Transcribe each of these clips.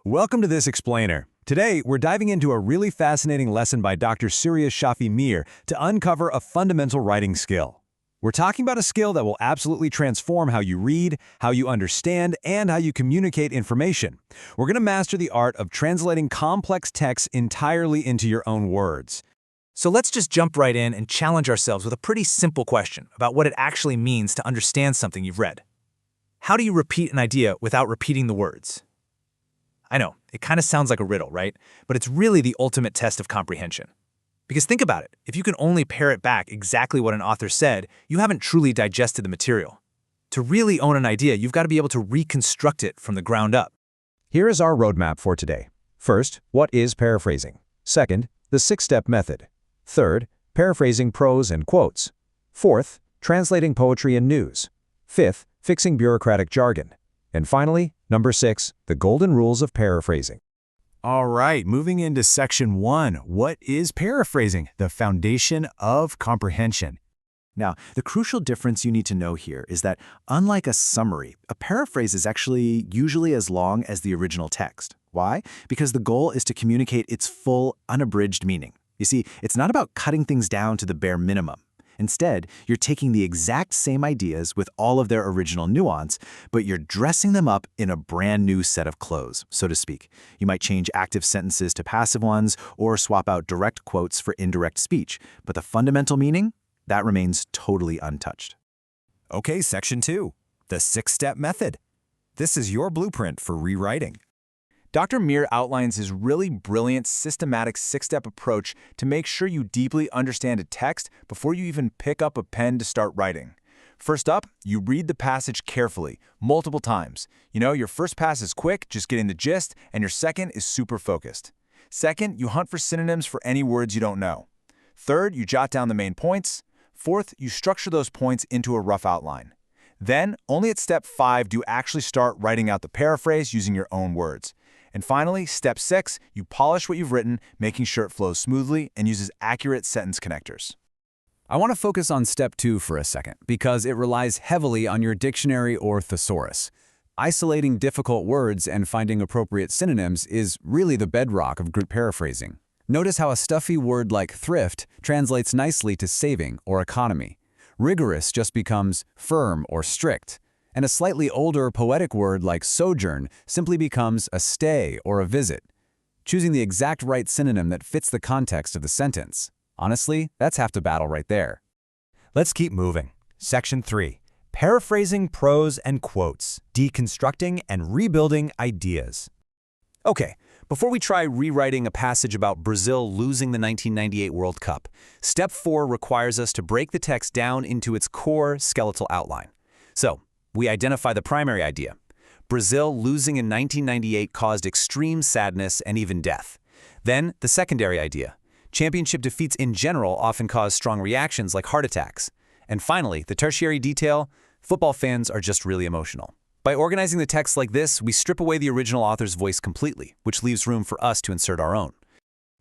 Welcome to this explainer. Today, we're diving into a really fascinating lesson by Dr. Surya Shafi Mir to uncover a fundamental writing skill. We're talking about a skill that will absolutely transform how you read, how you understand, and how you communicate information. We're going to master the art of translating complex texts entirely into your own words. So let's just jump right in and challenge ourselves with a pretty simple question about what it actually means to understand something you've read. How do you repeat an idea without repeating the words? I know, it kind of sounds like a riddle, right? But it's really the ultimate test of comprehension. Because think about it, if you can only parrot back exactly what an author said, you haven't truly digested the material. To really own an idea, you've got to be able to reconstruct it from the ground up. Here is our roadmap for today. First, what is paraphrasing? Second, the six-step method. Third, paraphrasing prose and quotes. Fourth, translating poetry and news. Fifth, fixing bureaucratic jargon. And finally, number 6, the golden rules of paraphrasing. All right, moving into section 1. What is paraphrasing? The foundation of comprehension. Now, the crucial difference you need to know here is that, unlike a summary, a paraphrase is actually usually as long as the original text. Why? Because the goal is to communicate its full, unabridged meaning. You see, it's not about cutting things down to the bare minimum. Instead, you're taking the exact same ideas with all of their original nuance, but you're dressing them up in a brand new set of clothes, so to speak. You might change active sentences to passive ones or swap out direct quotes for indirect speech, but the fundamental meaning, that remains totally untouched. Okay, section 2, the six-step method. This is your blueprint for rewriting. Dr. Mir outlines his really brilliant, systematic six-step approach to make sure you deeply understand a text before you even pick up a pen to start writing. First up, you read the passage carefully, multiple times. Your first pass is quick, just getting the gist, and your second is super focused. Second, you hunt for synonyms for any words you don't know. Third, you jot down the main points. Fourth, you structure those points into a rough outline. Then, only at step 5 do you actually start writing out the paraphrase using your own words. And finally, step 6, you polish what you've written, making sure it flows smoothly and uses accurate sentence connectors. I want to focus on step 2 for a second, because it relies heavily on your dictionary or thesaurus. Isolating difficult words and finding appropriate synonyms is really the bedrock of good paraphrasing. Notice how a stuffy word like thrift translates nicely to saving or economy. Rigorous just becomes firm or strict. And a slightly older poetic word like sojourn simply becomes a stay or a visit. Choosing the exact right synonym that fits the context of the sentence. Honestly, that's half the battle right there. Let's keep moving. Section 3. Paraphrasing prose and quotes, deconstructing and rebuilding ideas. Okay, before we try rewriting a passage about Brazil losing the 1998 World Cup, step 4 requires us to break the text down into its core skeletal outline. So, we identify the primary idea. Brazil losing in 1998 caused extreme sadness and even death. Then, the secondary idea. Championship defeats in general often cause strong reactions like heart attacks. And finally, the tertiary detail. Football fans are just really emotional. By organizing the text like this, we strip away the original author's voice completely, which leaves room for us to insert our own.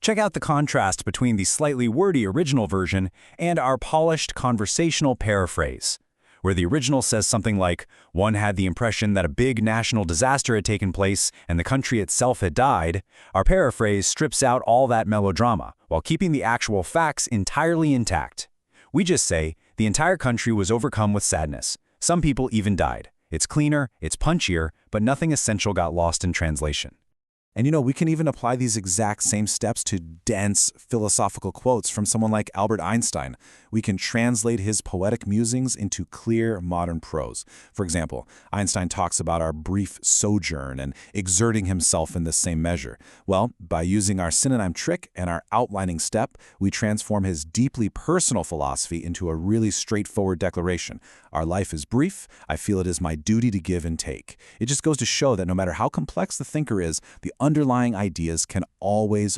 Check out the contrast between the slightly wordy original version and our polished conversational paraphrase, where the original says something like, "One had the impression that a big national disaster had taken place and the country itself had died." Our paraphrase strips out all that melodrama while keeping the actual facts entirely intact. We just say, the entire country was overcome with sadness. Some people even died. It's cleaner, it's punchier, but nothing essential got lost in translation. And we can even apply these exact same steps to dense philosophical quotes from someone like Albert Einstein. We can translate his poetic musings into clear modern prose. For example, Einstein talks about our brief sojourn and exerting himself in the same measure. Well, by using our synonym trick and our outlining step, we transform his deeply personal philosophy into a really straightforward declaration. Our life is brief. I feel it is my duty to give and take. It just goes to show that no matter how complex the thinker is, the underlying ideas can always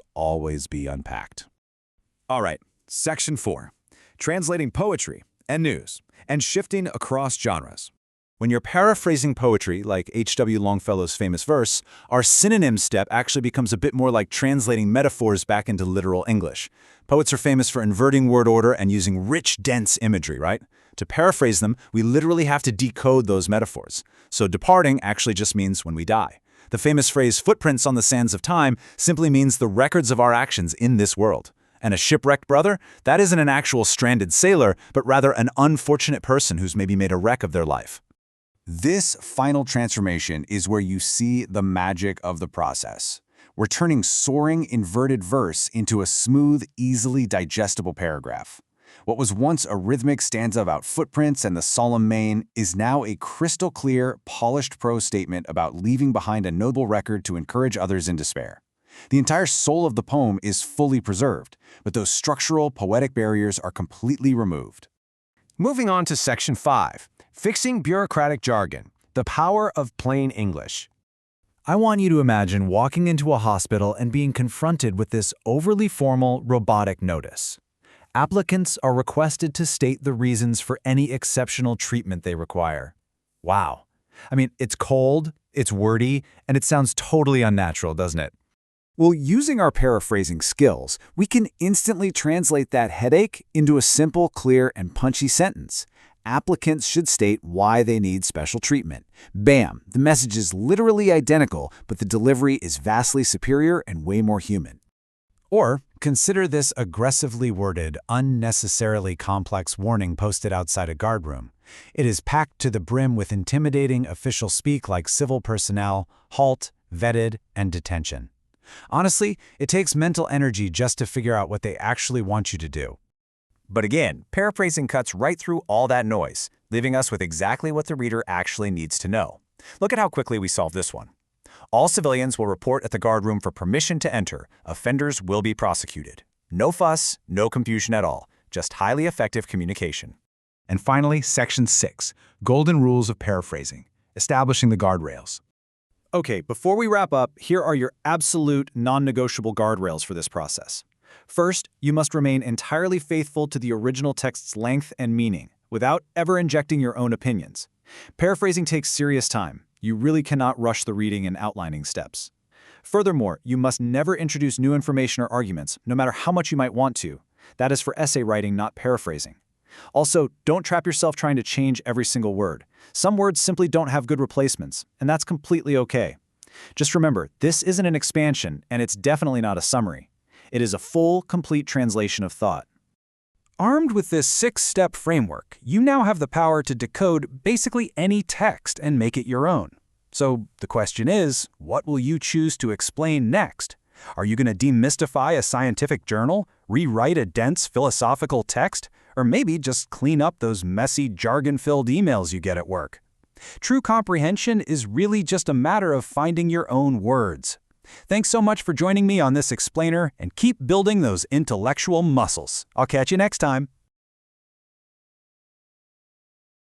be unpacked. All right, section 4. Translating poetry and news, and shifting across genres. When you're paraphrasing poetry, like H.W. Longfellow's famous verse, our synonym step actually becomes a bit more like translating metaphors back into literal English. Poets are famous for inverting word order and using rich, dense imagery, right? To paraphrase them, we literally have to decode those metaphors. So departing actually just means when we die. The famous phrase, footprints on the sands of time, simply means the records of our actions in this world. And a shipwrecked brother? That isn't an actual stranded sailor, but rather an unfortunate person who's maybe made a wreck of their life. This final transformation is where you see the magic of the process. We're turning soaring inverted verse into a smooth, easily digestible paragraph. What was once a rhythmic stanza about footprints and the solemn main is now a crystal-clear, polished prose statement about leaving behind a noble record to encourage others in despair. The entire soul of the poem is fully preserved, but those structural, poetic barriers are completely removed. Moving on to Section 5, Fixing Bureaucratic Jargon, the Power of Plain English. I want you to imagine walking into a hospital and being confronted with this overly formal, robotic notice. Applicants are requested to state the reasons for any exceptional treatment they require. Wow. I mean, it's cold, it's wordy, and it sounds totally unnatural, doesn't it? Well, using our paraphrasing skills, we can instantly translate that headache into a simple, clear, and punchy sentence. Applicants should state why they need special treatment. Bam! The message is literally identical, but the delivery is vastly superior and way more human. Or consider this aggressively worded, unnecessarily complex warning posted outside a guardroom. It is packed to the brim with intimidating official speak like civil personnel, halt, vetted, and detention. Honestly, it takes mental energy just to figure out what they actually want you to do. But again, paraphrasing cuts right through all that noise, leaving us with exactly what the reader actually needs to know. Look at how quickly we solve this one. All civilians will report at the guardroom for permission to enter. Offenders will be prosecuted. No fuss, no confusion at all, just highly effective communication. And finally, Section 6, Golden Rules of Paraphrasing, Establishing the Guardrails. Okay, before we wrap up, here are your absolute non-negotiable guardrails for this process. First, you must remain entirely faithful to the original text's length and meaning, without ever injecting your own opinions. Paraphrasing takes serious time. You really cannot rush the reading and outlining steps. Furthermore, you must never introduce new information or arguments, no matter how much you might want to. That is for essay writing, not paraphrasing. Also, don't trap yourself trying to change every single word. Some words simply don't have good replacements, and that's completely okay. Just remember, this isn't an expansion, and it's definitely not a summary. It is a full, complete translation of thought. Armed with this 6-step framework, you now have the power to decode basically any text and make it your own. So the question is, what will you choose to explain next? Are you going to demystify a scientific journal, rewrite a dense philosophical text, or maybe just clean up those messy, jargon-filled emails you get at work? True comprehension is really just a matter of finding your own words. Thanks so much for joining me on this explainer, and keep building those intellectual muscles. I'll catch you next time.